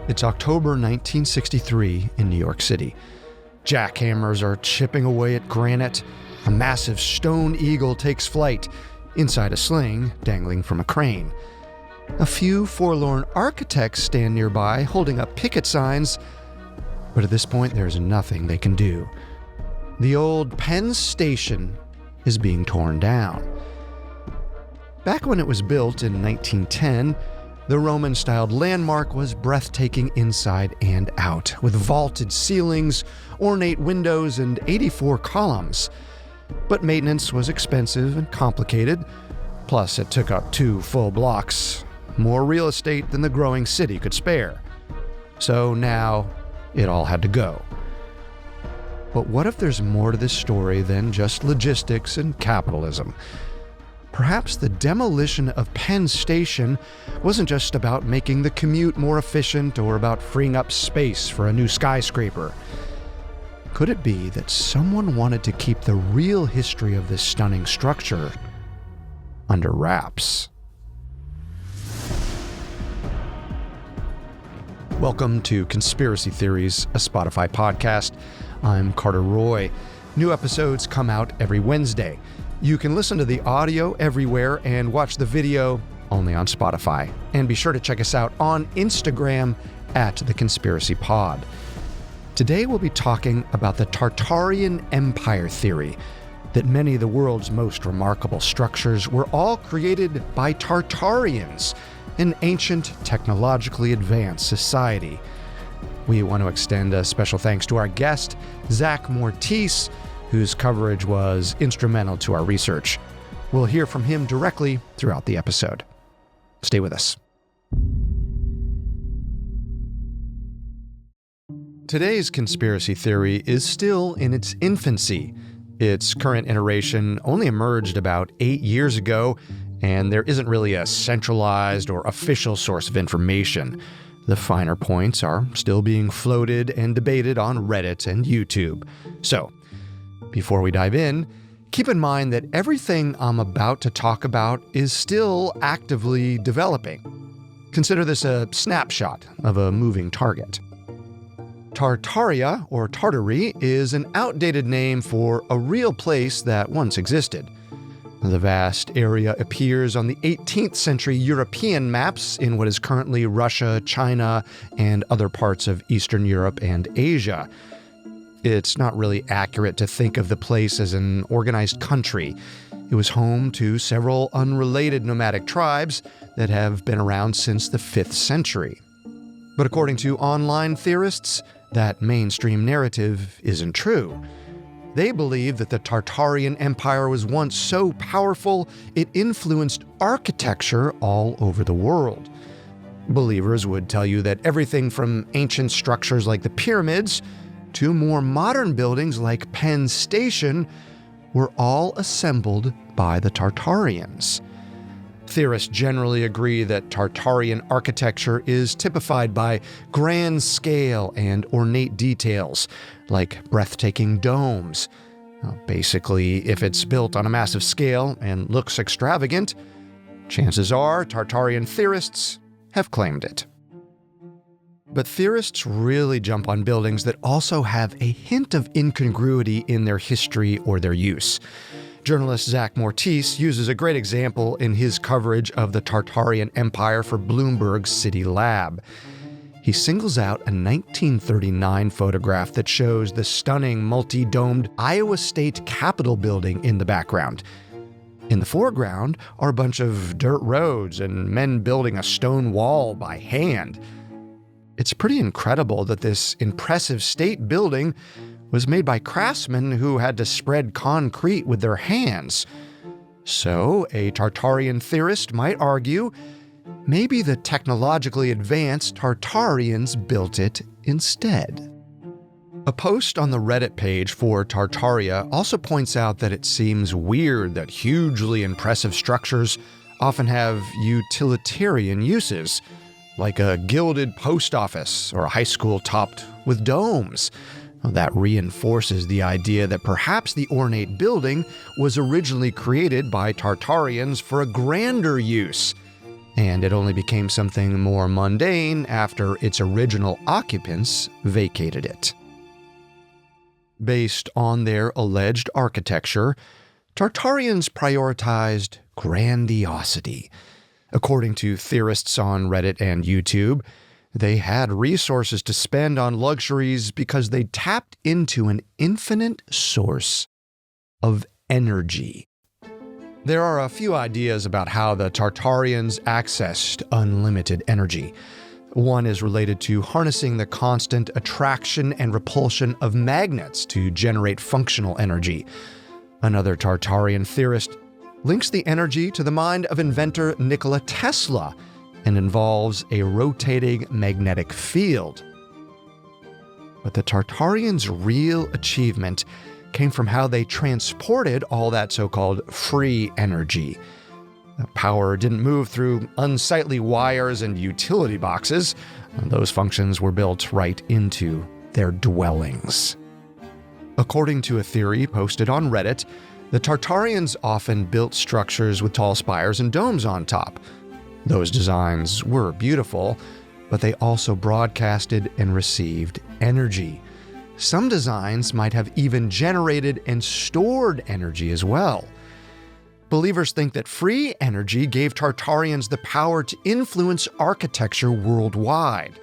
It's October 1963 in New York City. Jackhammers are chipping away at granite. A massive stone eagle takes flight, inside a sling dangling from a crane. A few forlorn architects stand nearby, holding up picket signs, but at this point there's nothing they can do. The old Penn Station is being torn down. Back when it was built in 1910, the Roman-styled landmark was breathtaking inside and out, with vaulted ceilings, ornate windows, and 84 columns. But maintenance was expensive and complicated, plus it took up 2 full blocks, more real estate than the growing city could spare. So now, it all had to go. But what if there's more to this story than just logistics and capitalism? Perhaps the demolition of Penn Station wasn't just about making the commute more efficient or about freeing up space for a new skyscraper. Could it be that someone wanted to keep the real history of this stunning structure under wraps? Welcome to Conspiracy Theories, a Spotify podcast. I'm Carter Roy. New episodes come out every Wednesday. You can listen to the audio everywhere and watch the video only on Spotify. And be sure to check us out on Instagram at The Conspiracy Pod. Today we'll be talking about the Tartarian Empire theory, that many of the world's most remarkable structures were all created by Tartarians, an ancient, technologically advanced society. We want to extend a special thanks to our guest, Zach Mortice, whose coverage was instrumental to our research. We'll hear from him directly throughout the episode. Stay with us. Today's conspiracy theory is still in its infancy. Its current iteration only emerged about 8 years ago, and there isn't really a centralized or official source of information. The finer points are still being floated and debated on Reddit and YouTube. So, before we dive in, keep in mind that everything I'm about to talk about is still actively developing. Consider this a snapshot of a moving target. Tartaria, or Tartary, is an outdated name for a real place that once existed. The vast area appears on the 18th century European maps in what is currently Russia, China, and other parts of Eastern Europe and Asia. It's not really accurate to think of the place as an organized country. It was home to several unrelated nomadic tribes that have been around since the 5th century. But according to online theorists, that mainstream narrative isn't true. They believe that the Tartarian Empire was once so powerful it influenced architecture all over the world. Believers would tell you that everything from ancient structures like the pyramids to more modern buildings like Penn Station were all assembled by the Tartarians. Theorists generally agree that Tartarian architecture is typified by grand scale and ornate details, like breathtaking domes. Basically, if it's built on a massive scale and looks extravagant, chances are Tartarian theorists have claimed it. But theorists really jump on buildings that also have a hint of incongruity in their history or their use. Journalist Zach Mortice uses a great example in his coverage of the Tartarian Empire for Bloomberg's City Lab. He singles out a 1939 photograph that shows the stunning multi-domed Iowa State Capitol building in the background. In the foreground are a bunch of dirt roads and men building a stone wall by hand. It's pretty incredible that this impressive state building was made by craftsmen who had to spread concrete with their hands. So, a Tartarian theorist might argue, maybe the technologically advanced Tartarians built it instead. A post on the Reddit page for Tartaria also points out that it seems weird that hugely impressive structures often have utilitarian uses, like a gilded post office or a high school topped with domes. That reinforces the idea that perhaps the ornate building was originally created by Tartarians for a grander use. and it only became something more mundane after its original occupants vacated it. Based on their alleged architecture, Tartarians prioritized grandiosity. According to theorists on Reddit and YouTube, they had resources to spend on luxuries because they tapped into an infinite source of energy. There are a few ideas about how the Tartarians accessed unlimited energy. One is related to harnessing the constant attraction and repulsion of magnets to generate functional energy. Another Tartarian theorist links the energy to the mind of inventor Nikola Tesla and involves a rotating magnetic field. But the Tartarians' real achievement came from how they transported all that so-called free energy. The power didn't move through unsightly wires and utility boxes. Those functions were built right into their dwellings. According to a theory posted on Reddit, the Tartarians often built structures with tall spires and domes on top. Those designs were beautiful, but they also broadcasted and received energy. Some designs might have even generated and stored energy as well. Believers think that free energy gave Tartarians the power to influence architecture worldwide.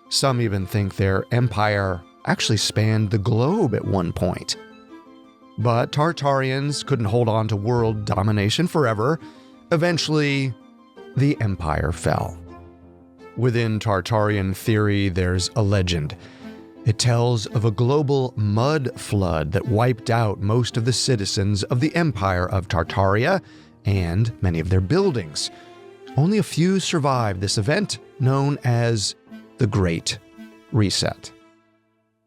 Some even think their empire actually spanned the globe at one point. But Tartarians couldn't hold on to world domination forever. Eventually, the empire fell. Within Tartarian theory, there's a legend. It tells of a global mud flood that wiped out most of the citizens of the Empire of Tartaria and many of their buildings. Only a few survived this event, known as the Great Reset.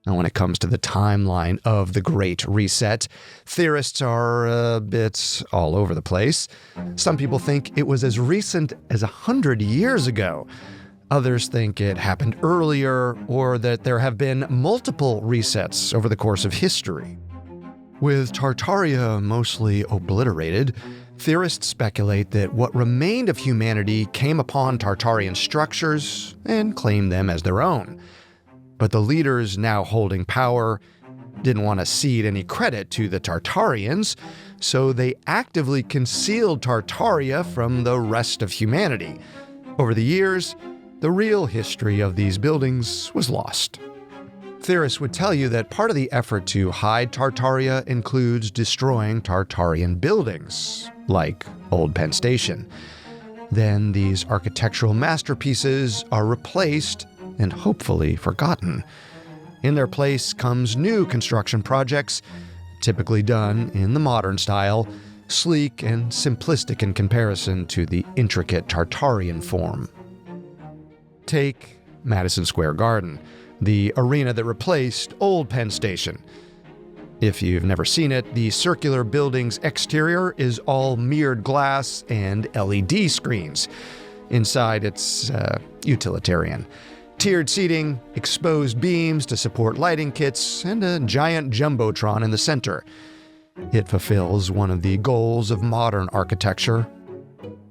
Now, when it comes to the timeline of the Great Reset, theorists are a bit all over the place. Some people think it was as recent as 100 years ago. Others think it happened earlier, or that there have been multiple resets over the course of history. With Tartaria mostly obliterated, theorists speculate that what remained of humanity came upon Tartarian structures and claimed them as their own. But the leaders now holding power didn't want to cede any credit to the Tartarians, so they actively concealed Tartaria from the rest of humanity. Over the years, the real history of these buildings was lost. Theorists would tell you that part of the effort to hide Tartaria includes destroying Tartarian buildings, like Old Penn Station. Then these architectural masterpieces are replaced and hopefully forgotten. In their place comes new construction projects, typically done in the modern style, sleek and simplistic in comparison to the intricate Tartarian form. Take Madison Square Garden, the arena that replaced Old Penn Station. If you've never seen it, the circular building's exterior is all mirrored glass and LED screens. Inside, it's utilitarian. Tiered seating, exposed beams to support lighting kits, and a giant jumbotron in the center. It fulfills one of the goals of modern architecture.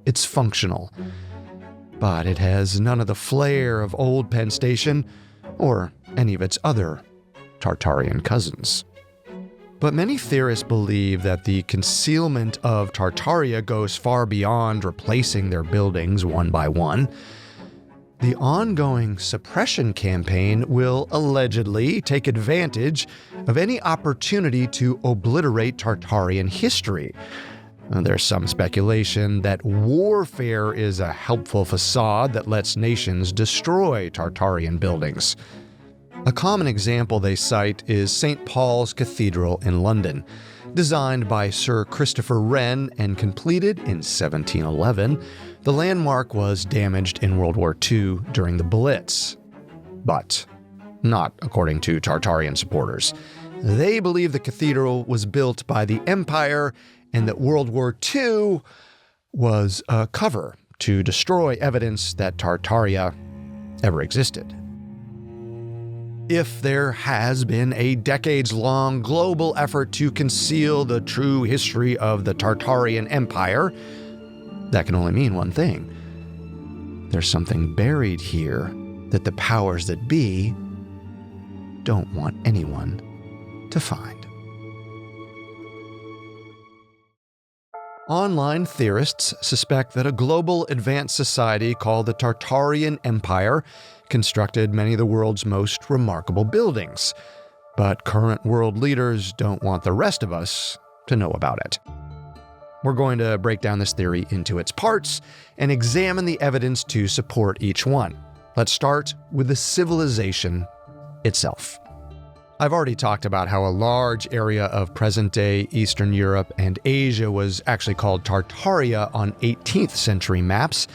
It's functional. But it has none of the flair of Old Penn Station or any of its other Tartarian cousins. But many theorists believe that the concealment of Tartaria goes far beyond replacing their buildings one by one. The ongoing suppression campaign will allegedly take advantage of any opportunity to obliterate Tartarian history. There's some speculation that warfare is a helpful facade that lets nations destroy Tartarian buildings. A common example they cite is St. Paul's Cathedral in London. Designed by Sir Christopher Wren and completed in 1711, the landmark was damaged in World War II during the Blitz. But not according to Tartarian supporters. They believe the cathedral was built by the Empire and that World War II was a cover to destroy evidence that Tartaria ever existed. If there has been a decades-long global effort to conceal the true history of the Tartarian Empire, that can only mean one thing. there's something buried here that the powers that be don't want anyone to find. Online theorists suspect that a global advanced society called the Tartarian Empire constructed many of the world's most remarkable buildings. But current world leaders don't want the rest of us to know about it. We're going to break down this theory into its parts and examine the evidence to support each one. Let's start with the civilization itself. I've already talked about how a large area of present-day Eastern Europe and Asia was actually called Tartaria on 18th century maps,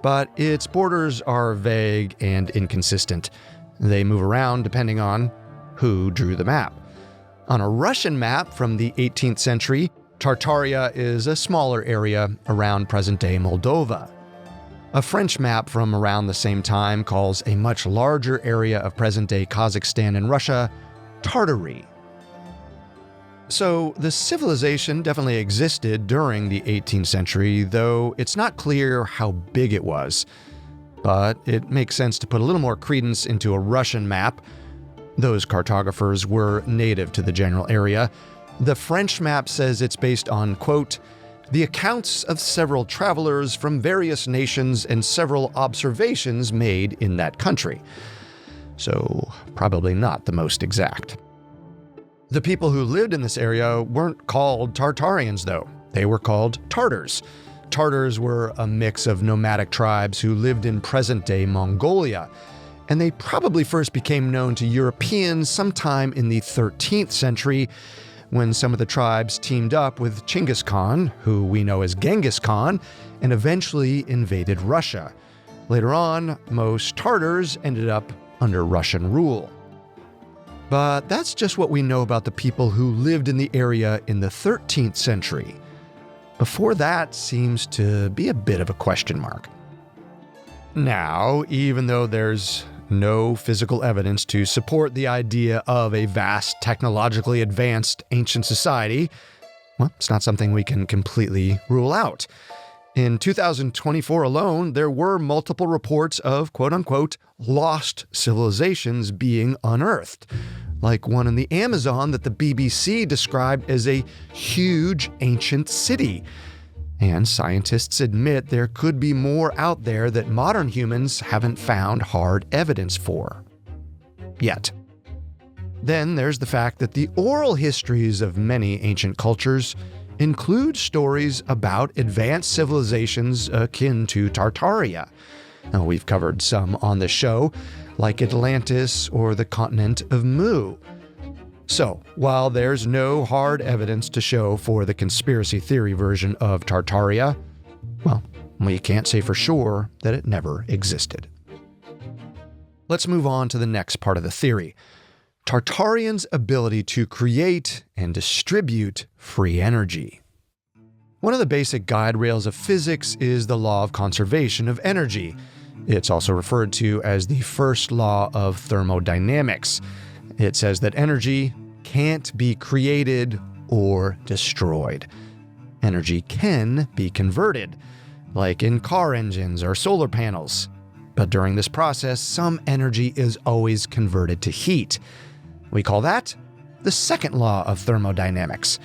but its borders are vague and inconsistent. They move around depending on who drew the map. On a Russian map from the 18th century, Tartaria is a smaller area around present-day Moldova. A French map from around the same time calls a much larger area of present-day Kazakhstan and Russia Tartary. So the civilization definitely existed during the 18th century, though it's not clear how big it was. But it makes sense to put a little more credence into a Russian map. Those cartographers were native to the general area. The French map says it's based on, quote, the accounts of several travelers from various nations and several observations made in that country. So probably not the most exact. The people who lived in this area weren't called Tartarians, though. They were called Tartars. Tartars were a mix of nomadic tribes who lived in present-day Mongolia, and they probably first became known to Europeans sometime in the 13th century, when some of the tribes teamed up with Chinggis Khan, who we know as Genghis Khan, and eventually invaded Russia. Later on, most Tartars ended up under Russian rule. But that's just what we know about the people who lived in the area in the 13th century. Before that seems to be a bit of a question mark. Now, even though there's no physical evidence to support the idea of a vast, technologically advanced ancient society, well, it's not something we can completely rule out. In 2024 alone, there were multiple reports of quote-unquote lost civilizations being unearthed, like one in the Amazon that the BBC described as a huge ancient city. And scientists admit there could be more out there that modern humans haven't found hard evidence for. Yet. Then there's the fact that the oral histories of many ancient cultures include stories about advanced civilizations akin to Tartaria. Now, we've covered some on the show, like Atlantis or the continent of Mu. So, while there's no hard evidence to show for the conspiracy theory version of Tartaria, well, we can't say for sure that it never existed. Let's move on to the next part of the theory: Tartarians' ability to create and distribute free energy. One of the basic guide rails of physics is the law of conservation of energy. It's also referred to as the first law of thermodynamics. It says that energy can't be created or destroyed. Energy can be converted, like in car engines or solar panels. But during this process, some energy is always converted to heat. We call that the second law of thermodynamics.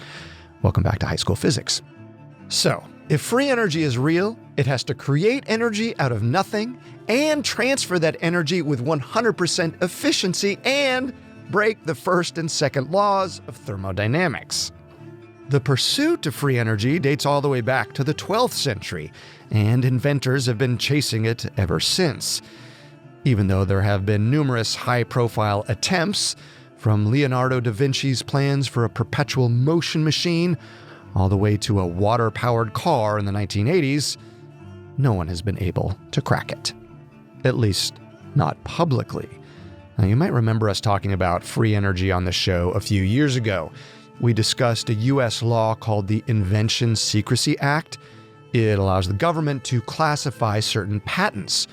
Welcome back to high school physics. So, if free energy is real, it has to create energy out of nothing and transfer that energy with 100% efficiency and break the first and second laws of thermodynamics. The pursuit of free energy dates all the way back to the 12th century, and inventors have been chasing it ever since. Even though there have been numerous high-profile attempts, from Leonardo da Vinci's plans for a perpetual motion machine all the way to a water-powered car in the 1980s, no one has been able to crack it. At least, not publicly. Now, you might remember us talking about free energy on the show a few years ago. We discussed a U.S. law called the Invention Secrecy Act. It allows the government to classify certain patents.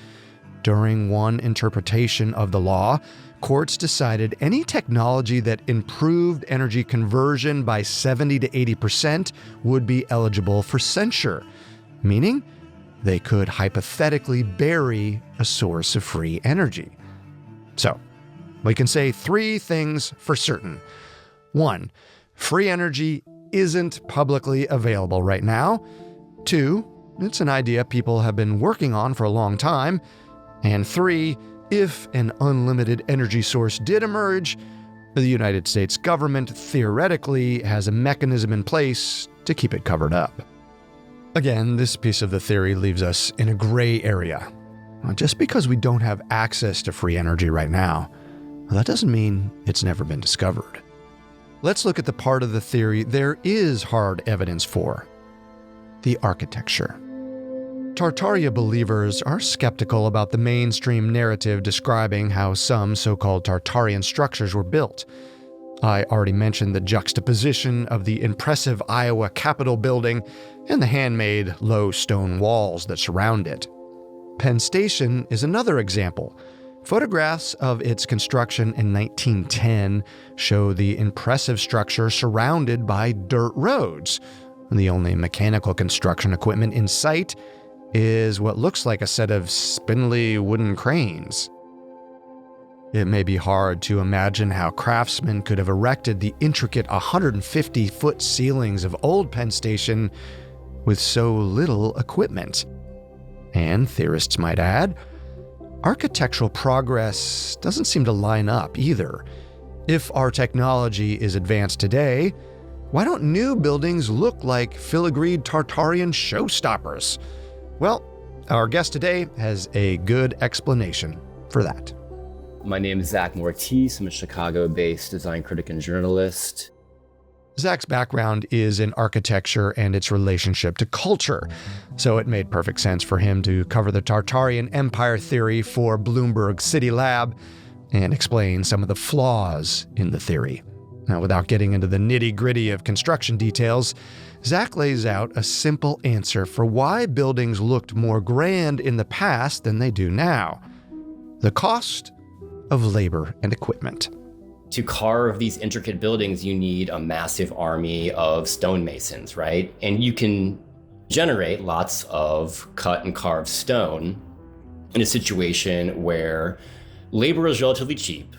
During one interpretation of the law, courts decided any technology that improved energy conversion by 70 to 80% would be eligible for censure, meaning they could hypothetically bury a source of free energy. So, we can say 3 things for certain. 1, free energy isn't publicly available right now. 2, it's an idea people have been working on for a long time. And 3, if an unlimited energy source did emerge, the United States government theoretically has a mechanism in place to keep it covered up. Again, this piece of the theory leaves us in a gray area. Just because we don't have access to free energy right now, that doesn't mean it's never been discovered. Let's look at the part of the theory there is hard evidence for: the architecture. Tartaria believers are skeptical about the mainstream narrative describing how some so-called Tartarian structures were built. I already mentioned the juxtaposition of the impressive Iowa Capitol building and the handmade low stone walls that surround it. Penn Station is another example. Photographs of its construction in 1910 show the impressive structure surrounded by dirt roads. The only mechanical construction equipment in sight is what looks like a set of spindly wooden cranes. It may be hard to imagine how craftsmen could have erected the intricate 150-foot ceilings of old Penn Station with so little equipment. And theorists might add, architectural progress doesn't seem to line up either. If our technology is advanced today, why don't new buildings look like filigreed Tartarian showstoppers? Well, our guest today has a good explanation for that. My name is Zach Mortice. I'm a Chicago-based design critic and journalist. Zach's background is in architecture and its relationship to culture, so it made perfect sense for him to cover the Tartarian Empire theory for Bloomberg City Lab and explain some of the flaws in the theory. Now, without getting into the nitty-gritty of construction details, Zach lays out a simple answer for why buildings looked more grand in the past than they do now: the cost of labor and equipment. To carve these intricate buildings, you need a massive army of stonemasons, right? And you can generate lots of cut and carved stone in a situation where labor is relatively cheap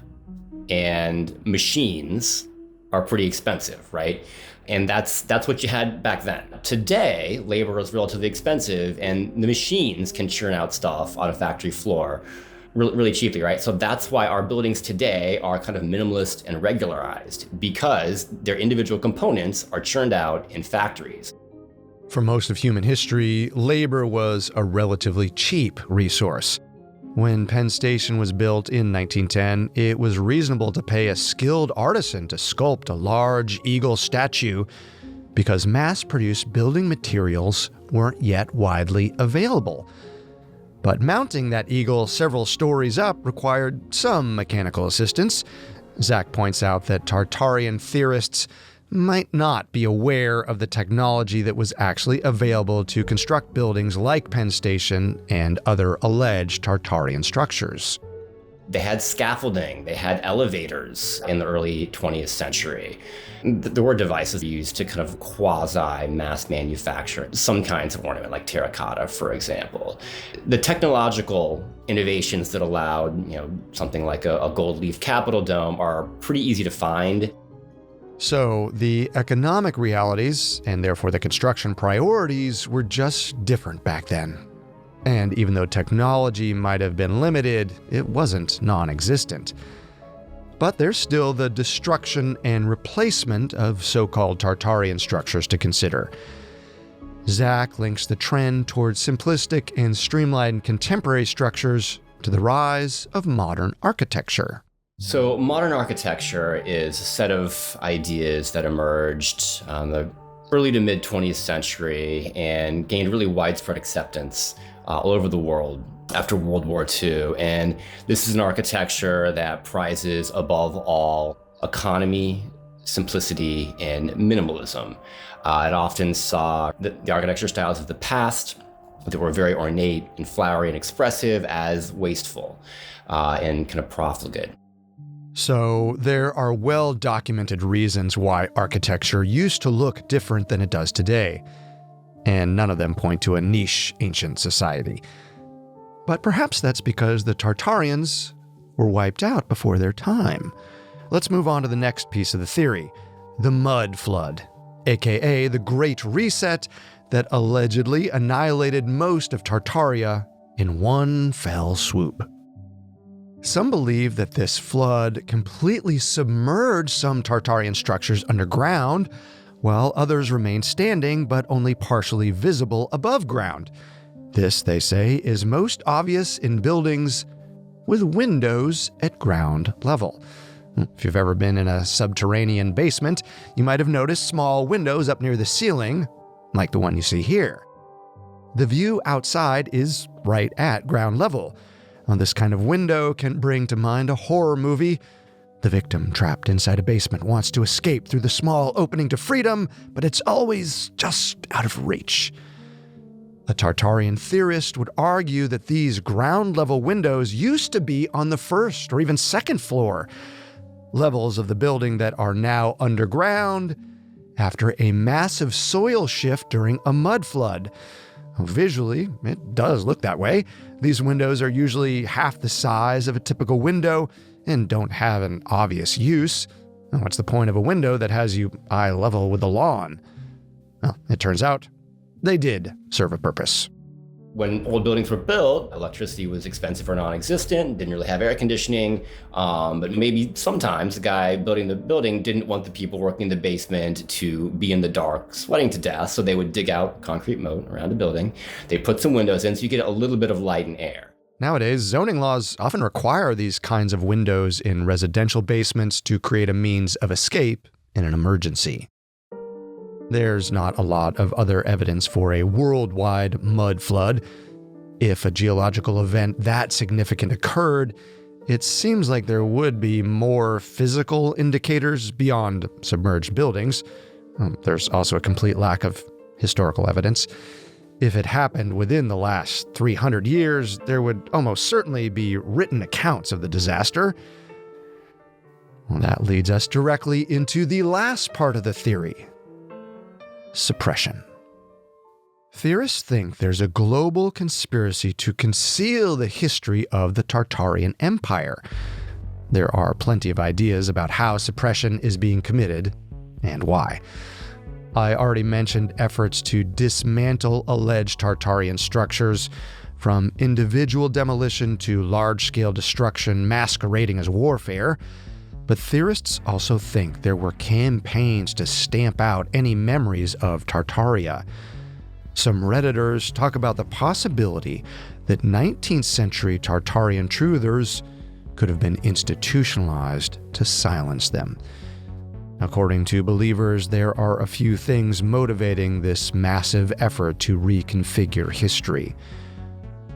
and machines are pretty expensive, right? And that's what you had back then. Today, labor is relatively expensive and the machines can churn out stuff on a factory floor really cheaply, right? So that's why our buildings today are kind of minimalist and regularized, because their individual components are churned out in factories. For most of human history, labor was a relatively cheap resource. When Penn Station was built in 1910, it was reasonable to pay a skilled artisan to sculpt a large eagle statue because mass-produced building materials weren't yet widely available. But mounting that eagle several stories up required some mechanical assistance. Zach points out that Tartarian theorists might not be aware of the technology that was actually available to construct buildings like Penn Station and other alleged Tartarian structures. They had scaffolding, they had elevators in the early 20th century. There were devices used to kind of quasi-mass manufacture some kinds of ornament, like terracotta, for example. The technological innovations that allowed, something like a gold leaf Capitol dome are pretty easy to find. So the economic realities, and therefore the construction priorities, were just different back then. And even though technology might have been limited, it wasn't non-existent. But there's still the destruction and replacement of so-called Tartarian structures to consider. Zach links the trend towards simplistic and streamlined contemporary structures to the rise of modern architecture. So modern architecture is a set of ideas that emerged in the early to mid 20th century and gained really widespread acceptance all over the world after World War II. And this is an architecture that prizes above all economy, simplicity, and minimalism. It often saw the architecture styles of the past that were very ornate and flowery and expressive as wasteful and kind of profligate. So there are well-documented reasons why architecture used to look different than it does today. and none of them point to a niche ancient society. But perhaps that's because the Tartarians were wiped out before their time. Let's move on to the next piece of the theory, the Mud Flood, aka the Great Reset that allegedly annihilated most of Tartaria in one fell swoop. Some believe that this flood completely submerged some Tartarian structures underground, while others remain standing but only partially visible above ground. This, they say, is most obvious in buildings with windows at ground level. If you've ever been in a subterranean basement, you might have noticed small windows up near the ceiling, like the one you see here. The view outside is right at ground level. This kind of window can bring to mind a horror movie. The victim trapped inside a basement wants to escape through the small opening to freedom, but it's always just out of reach. A Tartarian theorist would argue that these ground-level windows used to be on the first or even second floor, levels of the building that are now underground after a massive soil shift during a mud flood. Visually, it does look that way. These windows are usually half the size of a typical window and don't have an obvious use. What's the point of a window that has you eye level with the lawn? Well, it turns out they did serve a purpose. When old buildings were built, electricity was expensive or non-existent, didn't really have air conditioning, but maybe sometimes the guy building the building didn't want the people working in the basement to be in the dark, sweating to death, so they would dig out concrete moat around the building. They put some windows in so you get a little bit of light and air. Nowadays, zoning laws often require these kinds of windows in residential basements to create a means of escape in an emergency. There's not a lot of other evidence for a worldwide mud flood. If a geological event that significant occurred, it seems like there would be more physical indicators beyond submerged buildings. There's also a complete lack of historical evidence. If it happened within the last 300 years, there would almost certainly be written accounts of the disaster. Well, that leads us directly into the last part of the theory: suppression. Theorists think there's a global conspiracy to conceal the history of the Tartarian Empire. There are plenty of ideas about how suppression is being committed and why. I already mentioned efforts to dismantle alleged Tartarian structures, from individual demolition to large-scale destruction masquerading as warfare. But theorists also think there were campaigns to stamp out any memories of Tartaria. Some Redditors talk about the possibility that 19th century Tartarian truthers could have been institutionalized to silence them. According to believers, there are a few things motivating this massive effort to reconfigure history.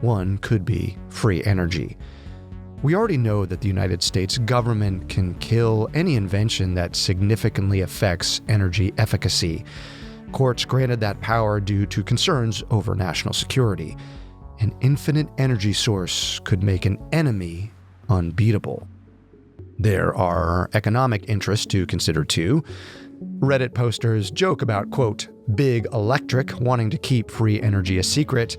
One could be free energy. We already know that the United States government can kill any invention that significantly affects energy efficacy. Courts granted that power due to concerns over national security. An infinite energy source could make an enemy unbeatable. There are economic interests to consider too. Reddit posters joke about, quote, big electric wanting to keep free energy a secret.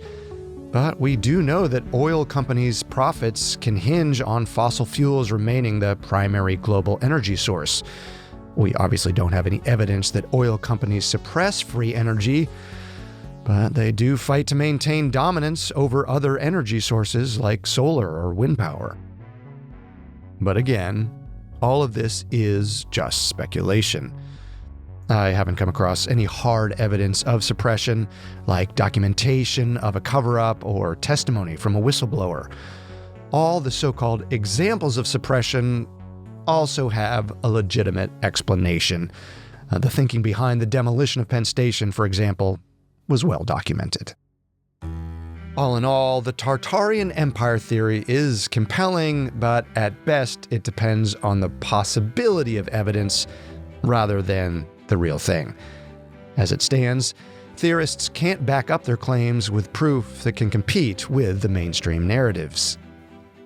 But we do know that oil companies' profits can hinge on fossil fuels remaining the primary global energy source. We obviously don't have any evidence that oil companies suppress free energy, but they do fight to maintain dominance over other energy sources like solar or wind power. But again, all of this is just speculation. I haven't come across any hard evidence of suppression, like documentation of a cover-up or testimony from a whistleblower. All the so-called examples of suppression also have a legitimate explanation. The thinking behind the demolition of Penn Station, for example, was well documented. All in all, the Tartarian Empire theory is compelling, but at best it depends on the possibility of evidence rather than the real thing. As it stands, theorists can't back up their claims with proof that can compete with the mainstream narratives.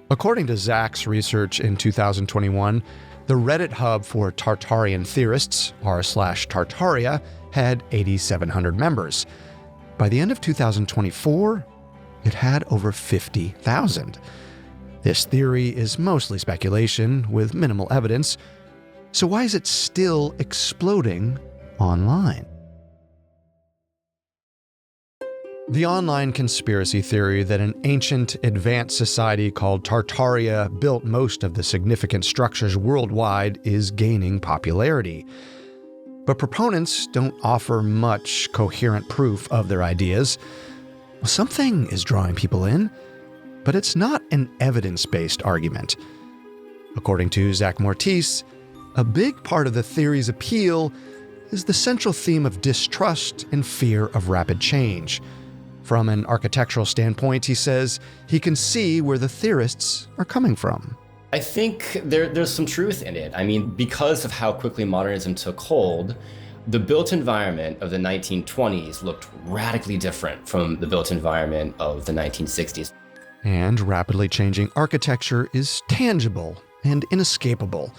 According to Zach's research in 2021, the Reddit hub for Tartarian theorists, r/Tartaria, had 8,700 members. By the end of 2024, it had over 50,000. This theory is mostly speculation with minimal evidence, so why is it still exploding online? The online conspiracy theory that an ancient, advanced society called Tartaria built most of the significant structures worldwide is gaining popularity. But proponents don't offer much coherent proof of their ideas. Something is drawing people in, but it's not an evidence-based argument. According to Zach Mortice, a big part of the theory's appeal is the central theme of distrust and fear of rapid change. From an architectural standpoint, he says he can see where the theorists are coming from. I think there's some truth in it. I mean, because of how quickly modernism took hold, the built environment of the 1920s looked radically different from the built environment of the 1960s. And rapidly changing architecture is tangible and inescapable.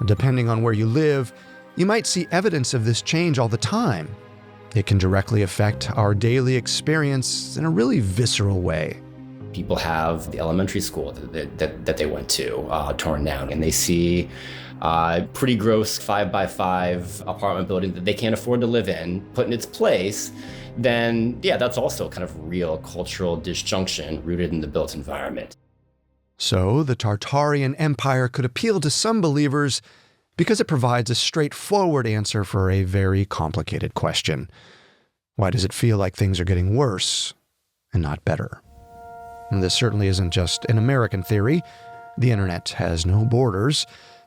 Depending on where you live, you might see evidence of this change all the time. It can directly affect our daily experience in a really visceral way. People have the elementary school that they went to torn down, and they see pretty gross 5x5 apartment building that they can't afford to live in put in its place. Then, yeah, that's also kind of real cultural disjunction rooted in the built environment. So the Tartarian Empire could appeal to some believers because it provides a straightforward answer for a very complicated question. Why does it feel like things are getting worse and not better? And this certainly isn't just an American theory. The internet has no borders.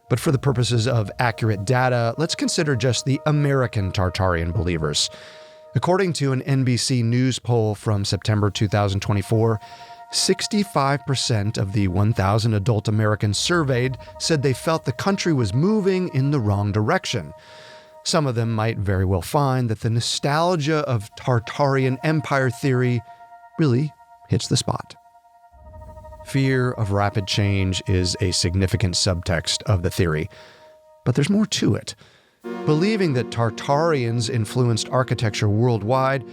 But for the purposes of accurate data, let's consider just the American Tartarian believers. According to an NBC News poll from September 2024, 65% of the 1,000 adult Americans surveyed said they felt the country was moving in the wrong direction. Some of them might very well find that the nostalgia of Tartarian Empire theory really hits the spot. Fear of rapid change is a significant subtext of the theory, but there's more to it. Believing that Tartarians influenced architecture worldwide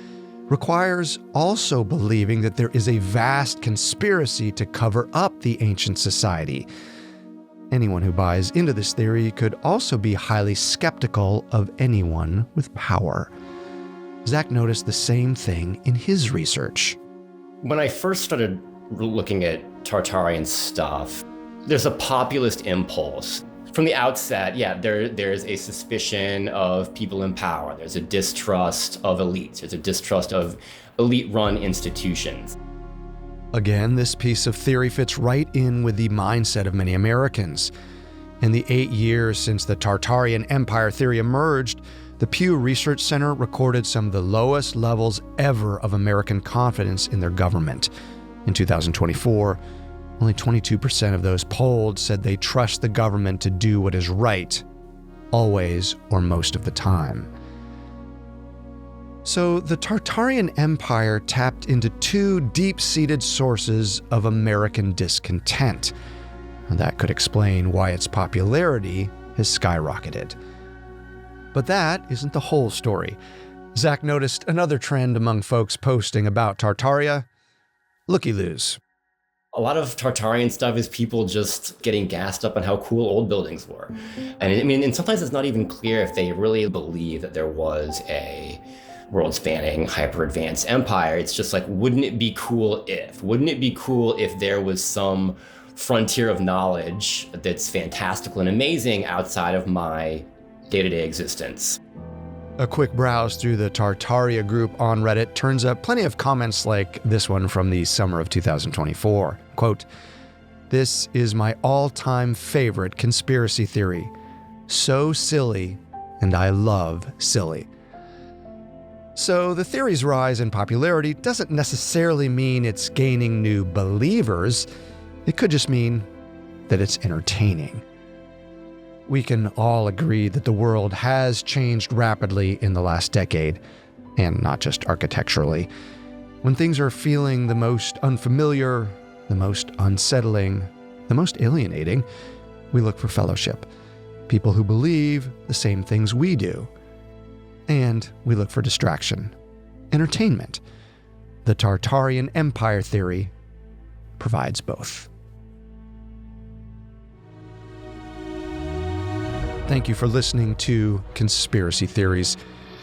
requires also believing that there is a vast conspiracy to cover up the ancient society. Anyone who buys into this theory could also be highly skeptical of anyone with power. Zach noticed the same thing in his research. When I first started looking at Tartarian stuff, there's a populist impulse. From the outset, yeah, there's a suspicion of people in power. There's a distrust of elites. There's a distrust of elite-run institutions. Again, this piece of theory fits right in with the mindset of many Americans. In the 8 years since the Tartarian Empire theory emerged, the Pew Research Center recorded some of the lowest levels ever of American confidence in their government. In 2024, only 22% of those polled said they trust the government to do what is right, always or most of the time. So the Tartarian Empire tapped into two deep-seated sources of American discontent. And that could explain why its popularity has skyrocketed. But that isn't the whole story. Zach noticed another trend among folks posting about Tartaria: looky-loos. A lot of Tartarian stuff is people just getting gassed up on how cool old buildings were. And I mean, and sometimes it's not even clear if they really believe that there was a world-spanning, hyper-advanced empire. It's just like, wouldn't it be cool if? Wouldn't it be cool if there was some frontier of knowledge that's fantastical and amazing outside of my day-to-day existence? A quick browse through the Tartaria group on Reddit turns up plenty of comments like this one from the summer of 2024. Quote, "This is my all-time favorite conspiracy theory. So silly, and I love silly." So the theory's rise in popularity doesn't necessarily mean it's gaining new believers. It could just mean that it's entertaining. We can all agree that the world has changed rapidly in the last decade, and not just architecturally. When things are feeling the most unfamiliar, the most unsettling, the most alienating, we look for fellowship, people who believe the same things we do. And we look for distraction, entertainment. The Tartarian Empire theory provides both. Thank you for listening to Conspiracy Theories.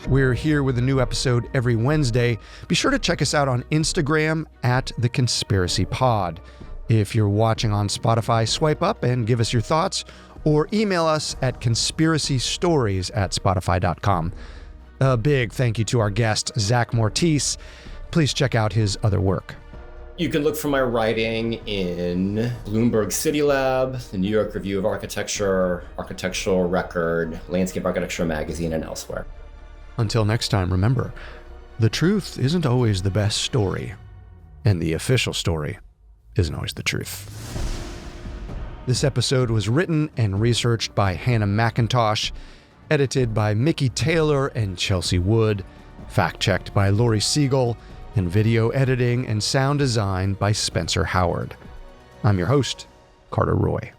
We're here with a new episode every Wednesday. Be sure to check us out on Instagram at The Conspiracy Pod. If you're watching on Spotify, swipe up and give us your thoughts, or email us at conspiracystories@spotify.com. A big thank you to our guest, Zach Mortice. Please check out his other work. You can look for my writing in Bloomberg City Lab, the New York Review of Architecture, Architectural Record, Landscape Architecture Magazine, and elsewhere. Until next time, remember, the truth isn't always the best story, and the official story isn't always the truth. This episode was written and researched by Hannah McIntosh, edited by Mickey Taylor and Chelsea Wood, fact-checked by Lori Siegel, and video editing and sound design by Spencer Howard. I'm your host, Carter Roy.